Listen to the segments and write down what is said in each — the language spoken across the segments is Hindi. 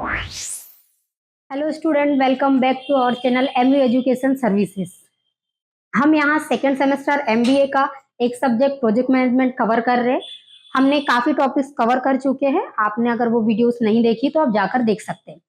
Hello student, welcome back to our channel MU education services. हम यहाँ सेकेंड सेमेस्टर एमबीए का एक सब्जेक्ट प्रोजेक्ट मैनेजमेंट कवर कर रहे हैं। हमने काफी टॉपिक्स कवर कर चुके हैं। आपने अगर वो वीडियोस नहीं देखी तो आप जाकर देख सकते हैं।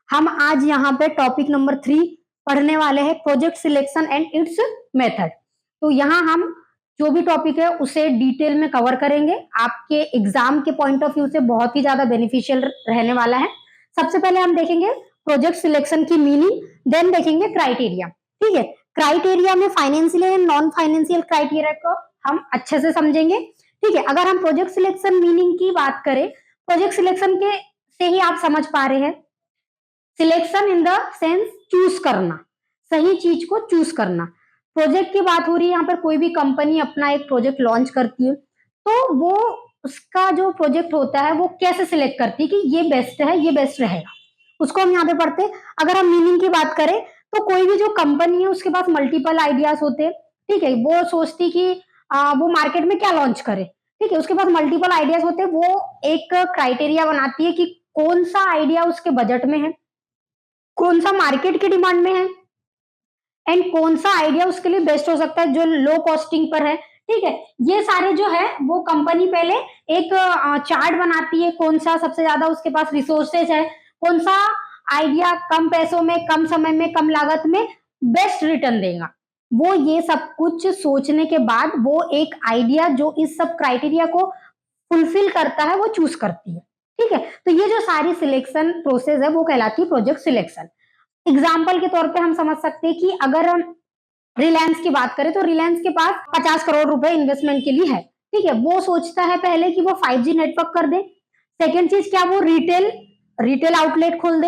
हम आज यहाँ पे टॉपिक नंबर 3 पढ़ने वाले हैं, project selection and it's method. तो यहाँ हम जो भी टॉपिक है उसे डिटेल में कवर करेंगे। आपके एग्जाम के पॉइंट ऑफ व्यू से बहुत ही ज्यादा बेनिफिशियल रहने वाला है। सबसे पहले हम देखेंगे प्रोजेक्ट सिलेक्शन की मीनिंग, देन देखेंगे क्राइटेरिया। ठीक है, क्राइटेरिया में financial and non financial criteria को हम अच्छे से समझेंगे। ठीक है, अगर हम प्रोजेक्ट सिलेक्शन मीनिंग की बात करें, प्रोजेक्ट सिलेक्शन के से ही आप समझ पा रहे हैं, selection in the sense choose करना, सही चीज को चूज करना। प्रोजेक्ट की बात हो रही है, यहाँ पर कोई भी कंपनी अपना एक प्रोजेक्ट लॉन्च करती है तो वो उसका जो प्रोजेक्ट होता है वो कैसे सिलेक्ट करती है कि ये बेस्ट है, ये बेस्ट रहेगा, उसको हम यहाँ पे पढ़ते हैं। अगर हम मीनिंग की बात करें तो कोई भी जो कंपनी है उसके पास मल्टीपल आइडियाज होते हैं। ठीक है, वो सोचती कि वो मार्केट में क्या लॉन्च करे। ठीक है, उसके पास मल्टीपल आइडियाज होते हैं। वो एक क्राइटेरिया बनाती है कि कौन सा आइडिया उसके बजट में है, कौन सा मार्केट की डिमांड में है, एंड कौन सा आइडिया उसके लिए बेस्ट हो सकता है जो लो कॉस्टिंग पर है। ठीक है, ये सारे जो है वो कंपनी पहले एक चार्ट बनाती है, कौन सा सबसे ज्यादा उसके पास रिसोर्सेज है, कौन सा आइडिया कम पैसों में, कम समय में, कम लागत में बेस्ट रिटर्न देगा। वो ये सब कुछ सोचने के बाद वो एक आइडिया जो इस सब क्राइटेरिया को फुलफिल करता है वो चूज करती है। ठीक है, तो ये जो सारी सिलेक्शन प्रोसेस है वो कहलाती है प्रोजेक्ट सिलेक्शन। एग्जाम्पल के तौर पे हम समझ सकते हैं कि अगर हम रिलायंस की बात करें तो रिलायंस के पास 50 करोड़ रुपए इन्वेस्टमेंट के लिए है। ठीक है, वो सोचता है पहले कि वो 5G नेटवर्क कर दे। सेकेंड चीज क्या, वो रिटेल आउटलेट खोल दे,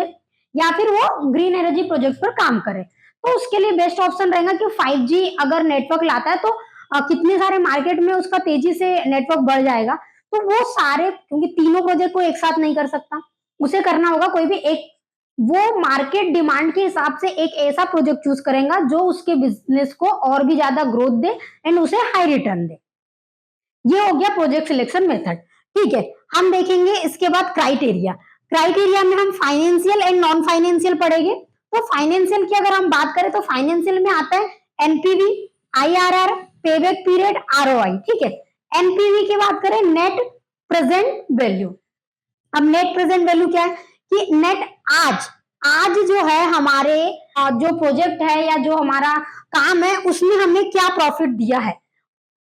या फिर वो ग्रीन एनर्जी प्रोजेक्ट पर काम करे। तो उसके लिए बेस्ट ऑप्शन रहेगा कि 5G अगर नेटवर्क लाता है तो कितने सारे मार्केट में उसका तेजी से नेटवर्क बढ़ जाएगा। तो वो सारे, क्योंकि तीनों प्रोजेक्ट को एक साथ नहीं कर सकता, उसे करना होगा कोई भी एक, वो मार्केट डिमांड के हिसाब से एक ऐसा प्रोजेक्ट चूज करेगा जो उसके बिजनेस को और भी ज्यादा ग्रोथ दे एंड उसे हाई रिटर्न दे। ये हो गया प्रोजेक्ट सिलेक्शन मेथड। ठीक है, हम देखेंगे इसके बाद क्राइटेरिया। क्राइटेरिया में हम फाइनेंशियल एंड नॉन फाइनेंशियल पढ़ेंगे। तो फाइनेंशियल की अगर हम बात करें तो फाइनेंशियल में आता है NPV, IRR, payback period, ROI. ठीक है, एनपीवी की बात करें नेट प्रेजेंट वैल्यू। अब नेट प्रेजेंट वैल्यू क्या है कि नेट आज आज जो है हमारे जो प्रोजेक्ट है या जो हमारा काम है उसमें हमें क्या प्रॉफिट दिया है,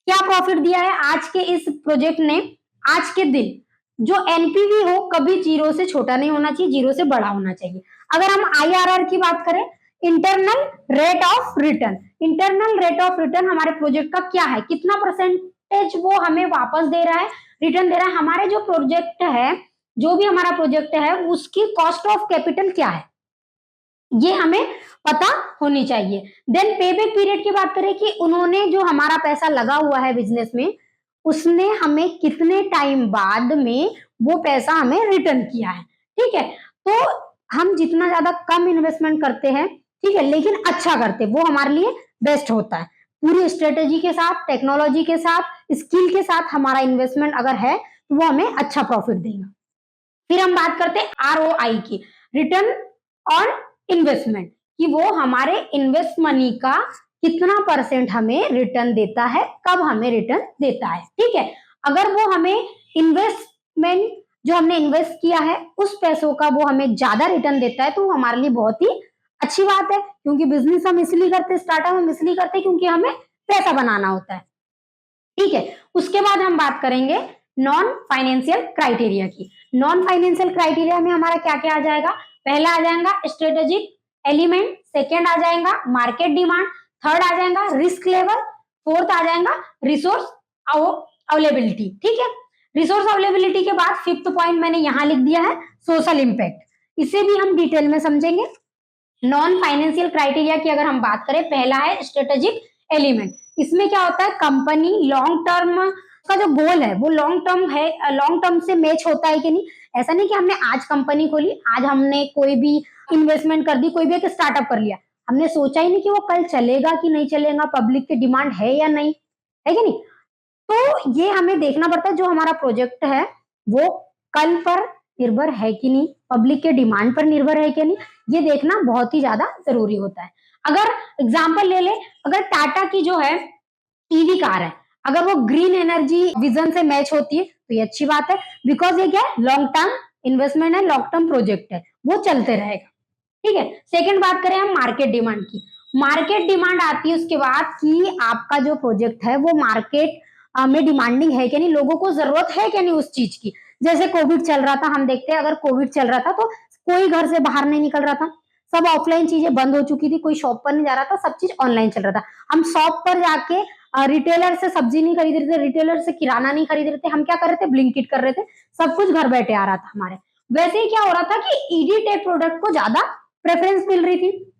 क्या प्रॉफिट दिया है आज के इस प्रोजेक्ट ने, आज के दिन। जो एनपीवी हो कभी जीरो से छोटा नहीं होना चाहिए, जीरो से बड़ा होना चाहिए। अगर हम आईआरआर की बात करें, internal rate of return, internal rate of return हमारे प्रोजेक्ट का क्या है, कितना परसेंटेज वो हमें वापस दे रहा है, रिटर्न दे रहा है। हमारे जो प्रोजेक्ट है, जो भी हमारा प्रोजेक्ट है उसकी कॉस्ट ऑफ कैपिटल क्या है, ये हमें पता होनी चाहिए। देन पेबैक पीरियड की बात करें कि उन्होंने जो हमारा पैसा लगा हुआ है बिजनेस में, उसने हमें कितने टाइम बाद में वो पैसा हमें रिटर्न किया है। ठीक है, तो हम जितना ज्यादा कम इन्वेस्टमेंट करते हैं, ठीक है, लेकिन अच्छा करते, वो हमारे लिए बेस्ट होता है। पूरी स्ट्रेटेजी के साथ, टेक्नोलॉजी के साथ, स्किल के साथ हमारा इन्वेस्टमेंट अगर है तो वो हमें अच्छा प्रॉफिट देगा। फिर हम बात करते हैं आरओआई की, रिटर्न ऑन इन्वेस्टमेंट, कि वो हमारे इन्वेस्ट मनी का कितना परसेंट हमें रिटर्न देता है, कब हमें रिटर्न देता है। ठीक है, अगर वो हमें इन्वेस्टमेंट जो हमने इन्वेस्ट किया है उस पैसों का वो हमें ज्यादा रिटर्न देता है तो वो हमारे लिए बहुत ही अच्छी बात है, क्योंकि बिजनेस हम इसलिए करते हैं, स्टार्टअप हम इसलिए करते हैं क्योंकि हमें पैसा बनाना होता है। ठीक है, उसके बाद हम बात करेंगे नॉन फाइनेंशियल क्राइटेरिया की। नॉन फाइनेंशियल क्राइटेरिया में हमारा क्या क्या आ जाएगा, पहला आ जाएगा स्ट्रेटेजिक एलिमेंट, सेकेंड आ जाएगा मार्केट डिमांड, थर्ड आ जाएगा रिस्क लेवल, फोर्थ आ जाएगा रिसोर्स अवेलेबिलिटी। ठीक है, रिसोर्स अवेलेबिलिटी के बाद फिफ्थ पॉइंट मैंने यहां लिख दिया है सोशल इंपैक्ट, इसे भी हम डिटेल में समझेंगे। नॉन फाइनेंशियल क्राइटेरिया की अगर हम बात करें, पहला है स्ट्रेटेजिक एलिमेंट। इसमें क्या होता है, कंपनी लॉन्ग टर्म का जो गोल है वो लॉन्ग टर्म है, लॉन्ग टर्म से मैच होता है कि नहीं। ऐसा नहीं कि हमने आज कंपनी खोली, आज हमने कोई भी इन्वेस्टमेंट कर दी, कोई भी एक स्टार्टअप कर लिया, हमने सोचा ही नहीं कि वो कल चलेगा कि नहीं चलेगा, पब्लिक की डिमांड है या नहीं, है कि नहीं। तो ये हमें देखना पड़ता है जो हमारा प्रोजेक्ट है वो कल पर निर्भर है कि नहीं, पब्लिक के डिमांड पर निर्भर है कि नहीं, ये देखना बहुत ही ज्यादा जरूरी होता है। अगर एग्जाम्पल ले ले, अगर टाटा की जो है ईवी कार है, अगर वो ग्रीन एनर्जी विजन से मैच होती है तो ये अच्छी बात है, बिकॉज ये क्या है, लॉन्ग टर्म इन्वेस्टमेंट है, लॉन्ग टर्म प्रोजेक्ट है, वो चलते रहेगा। ठीक है। सेकंड बात करें हम मार्केट डिमांड की। मार्केट डिमांड आती है उसके बाद कि आपका जो प्रोजेक्ट है वो मार्केट में डिमांडिंग है कि नहीं, लोगों को जरूरत है कि नहीं उस चीज की। जैसे कोविड चल रहा था, हम देखते हैं अगर कोविड चल रहा था तो कोई घर से बाहर नहीं निकल रहा था, सब ऑफलाइन चीजें बंद हो चुकी थी, कोई शॉप पर नहीं जा रहा था, सब चीज ऑनलाइन चल रहा था। हम शॉप पर जाके रिटेलर से सब्जी नहीं खरीद रहे थे, रिटेलर से किराना नहीं खरीद रहे थे, हम क्या कर रहे थे, ब्लिंकिट कर रहे थे, सब कुछ घर बैठे आ रहा था हमारे। वैसे ही क्या हो रहा था कि ईडी टेक प्रोडक्ट को ज्यादा प्रेफरेंस मिल रही थी।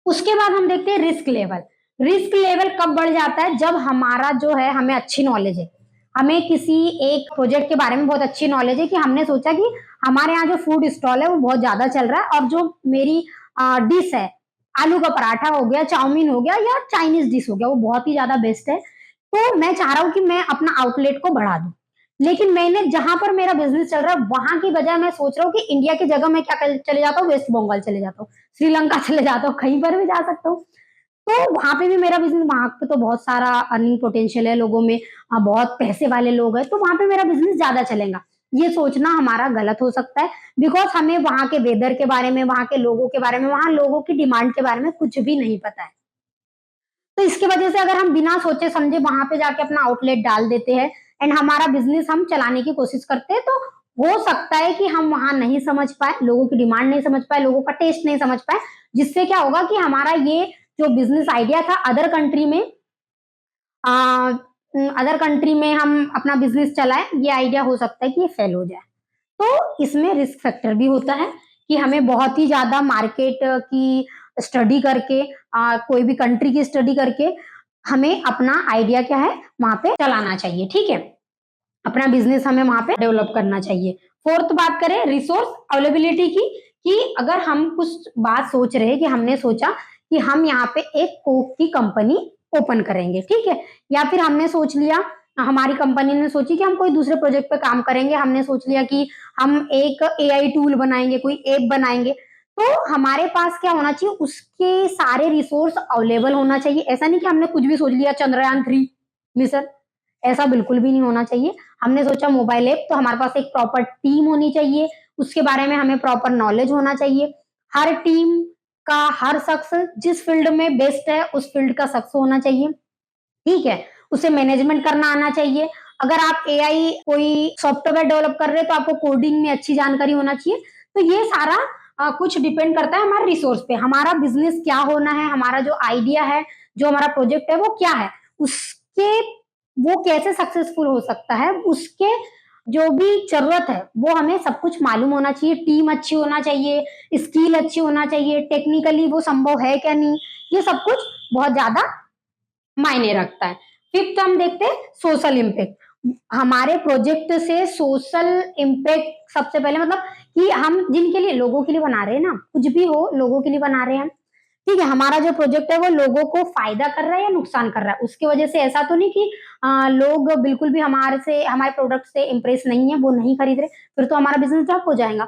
उसके बाद हम देखते हैं रिस्क लेवल। रिस्क लेवल कब बढ़ जाता है, जब हमारा जो है, हमें अच्छी नॉलेज है, हमें किसी एक प्रोजेक्ट के बारे में बहुत अच्छी नॉलेज है कि हमने सोचा कि हमारे यहाँ जो फूड स्टॉल है वो बहुत ज्यादा चल रहा है और जो मेरी डिश है, आलू का पराठा हो गया, चाउमीन हो गया या चाइनीज डिश हो गया, वो बहुत ही ज्यादा बेस्ट है, तो मैं चाह रहा हूँ कि मैं अपना आउटलेट को बढ़ा दूं। लेकिन मैंने जहां पर मेरा बिजनेस चल रहा है वहां की बजाय मैं सोच रहा हूँ कि इंडिया की जगह मैं क्या चले जाता हूँ, वेस्ट बंगाल चले जाता हूँ, श्रीलंका चले जाता हूँ, कहीं पर भी जा सकता हूँ। तो वहां पे भी मेरा बिजनेस, वहां पे तो बहुत सारा अर्निंग पोटेंशियल है लोगों में, बहुत पैसे वाले लोग हैं, तो वहां पे मेरा बिजनेस ज्यादा चलेगा। ये सोचना हमारा गलत हो सकता है, बिकॉज हमें वहां के वेदर के बारे में, वहां के लोगों के बारे में, वहां लोगों की डिमांड के बारे में कुछ भी नहीं पता है। तो इसकी वजह से अगर हम बिना सोचे समझे वहां पे जाके अपना आउटलेट डाल देते हैं एंड हमारा बिजनेस हम चलाने की कोशिश करते हैं, तो हो सकता है कि हम वहां नहीं समझ पाए, लोगों की डिमांड नहीं समझ पाए, लोगों का टेस्ट नहीं समझ पाए, जिससे क्या होगा कि हमारा ये जो बिजनेस आइडिया था अदर कंट्री में, अदर कंट्री में हम अपना बिजनेस चलाएं, ये आइडिया हो सकता है कि ये फेल हो जाए। तो इसमें रिस्क फैक्टर भी होता है कि हमें बहुत ही ज्यादा मार्केट की स्टडी करके, कोई भी कंट्री की स्टडी करके हमें अपना आइडिया क्या है वहां पे चलाना चाहिए। ठीक है, अपना बिजनेस हमें वहां पे डेवलप करना चाहिए। फोर्थ बात करें रिसोर्स अवेलेबिलिटी की, कि अगर हम कुछ बात सोच रहे हैं कि हमने सोचा कि हम यहाँ पे एक कोक की कंपनी ओपन करेंगे, ठीक है, या फिर हमने सोच लिया, हमारी कंपनी ने सोची कि हम कोई दूसरे प्रोजेक्ट पे काम करेंगे, हमने सोच लिया कि हम एक एआई टूल बनाएंगे, कोई ऐप बनाएंगे, तो हमारे पास क्या होना चाहिए, उसके सारे रिसोर्स अवेलेबल होना चाहिए। ऐसा नहीं कि हमने कुछ भी सोच लिया, चंद्रयान 3 मिशन, ऐसा बिल्कुल भी नहीं होना चाहिए। हमने सोचा मोबाइल ऐप, तो हमारे पास एक प्रॉपर टीम होनी चाहिए, उसके बारे में हमें प्रॉपर नॉलेज होना चाहिए। हर टीम का हर शख्स जिस फील्ड में बेस्ट है उस फील्ड का शख्स होना चाहिए, ठीक है, उसे मैनेजमेंट करना आना चाहिए। अगर आप एआई कोई सॉफ्टवेयर डेवलप कर रहे हैं तो आपको कोडिंग में अच्छी जानकारी होना चाहिए। तो ये सारा कुछ डिपेंड करता है हमारे रिसोर्स पे, हमारा बिजनेस क्या होना है, हमारा जो आइडिया है, जो हमारा प्रोजेक्ट है वो क्या है, उसके वो कैसे सक्सेसफुल हो सकता है, उसके जो भी जरूरत है वो हमें सब कुछ मालूम होना चाहिए। टीम अच्छी होना चाहिए, स्किल अच्छी होना चाहिए, टेक्निकली वो संभव है क्या नहीं, ये सब कुछ बहुत ज्यादा मायने रखता है। फिफ्थ हम देखते हैं सोशल इम्पैक्ट। हमारे प्रोजेक्ट से सोशल इम्पैक्ट सबसे पहले, मतलब कि हम जिनके लिए, लोगों के लिए बना रहे हैं ना, कुछ भी हो लोगों के लिए बना रहे हैं, ठीक है, हमारा जो प्रोजेक्ट है वो लोगों को फायदा कर रहा है या नुकसान कर रहा है, उसकी वजह से ऐसा तो नहीं कि लोग बिल्कुल भी हमारे प्रोडक्ट से इम्प्रेस नहीं है, वो नहीं खरीद रहे, फिर तो हमारा बिजनेस ठप हो जाएगा।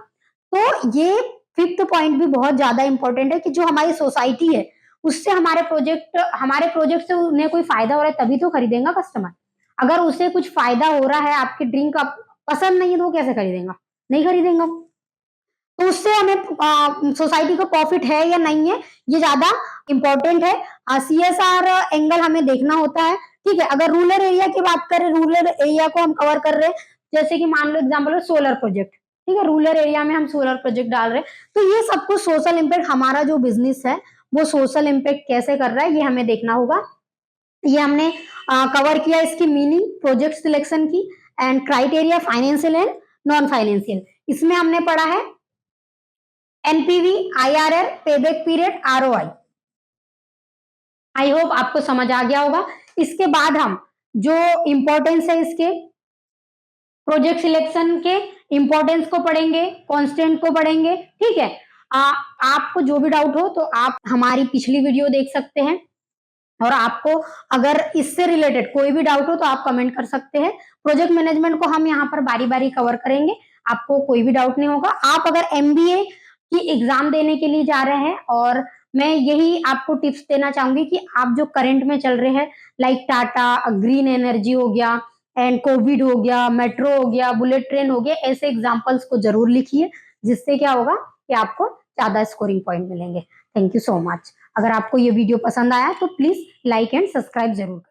तो ये फिफ्थ पॉइंट भी बहुत ज्यादा इंपॉर्टेंट है कि जो हमारी सोसाइटी है उससे हमारे प्रोजेक्ट से उन्हें कोई फायदा हो रहा है तभी तो खरीदेगा कस्टमर। अगर उसे कुछ फायदा हो रहा है, आपकी ड्रिंक का पसंद नहीं है, तो वो कैसे खरीदेगा, नहीं खरीदेगा। तो उससे हमें सोसाइटी को प्रॉफिट है या नहीं है, ये ज्यादा इंपॉर्टेंट है। सीएसआर एंगल हमें देखना होता है, ठीक है। अगर रूरल एरिया की बात करें, रूरल एरिया को हम कवर कर रहे हैं, जैसे कि मान लो एग्जाम्पल सोलर प्रोजेक्ट, ठीक है, रूरल एरिया में हम सोलर प्रोजेक्ट डाल रहे हैं, तो ये सब कुछ सोशल इम्पैक्ट, हमारा जो बिजनेस है वो सोशल इम्पैक्ट कैसे कर रहा है ये हमें देखना होगा। ये हमने कवर किया इसकी मीनिंग, प्रोजेक्ट सिलेक्शन की, and criteria financial and non financial. इसमें हमने पढ़ा है NPV, IRR, payback period, ROI. I hope आपको समझ आ गया होगा। इसके बाद हम जो इंपॉर्टेंस है इसके प्रोजेक्ट सिलेक्शन के इंपॉर्टेंस को पढ़ेंगे, कांस्टेंट को पढ़ेंगे, ठीक है। आपको जो भी डाउट हो तो आप हमारी पिछली वीडियो देख सकते हैं, और आपको अगर इससे रिलेटेड कोई भी डाउट हो तो आप कमेंट कर सकते हैं। प्रोजेक्ट मैनेजमेंट को हम यहाँ पर बारी बारी कवर करेंगे। आपको कोई भी डाउट नहीं होगा। आप अगर एमबीए की एग्जाम देने के लिए जा रहे हैं, और मैं यही आपको टिप्स देना चाहूंगी कि आप जो करंट में चल रहे हैं, लाइक टाटा ग्रीन एनर्जी हो गया, एंड कोविड हो गया, मेट्रो हो गया, बुलेट ट्रेन हो गया, ऐसे एग्जाम्पल्स को जरूर लिखिए, जिससे क्या होगा कि आपको ज्यादा स्कोरिंग पॉइंट मिलेंगे। Thank you so much. अगर आपको ये वीडियो पसंद आया तो प्लीज लाइक एंड सब्सक्राइब जरूर करें।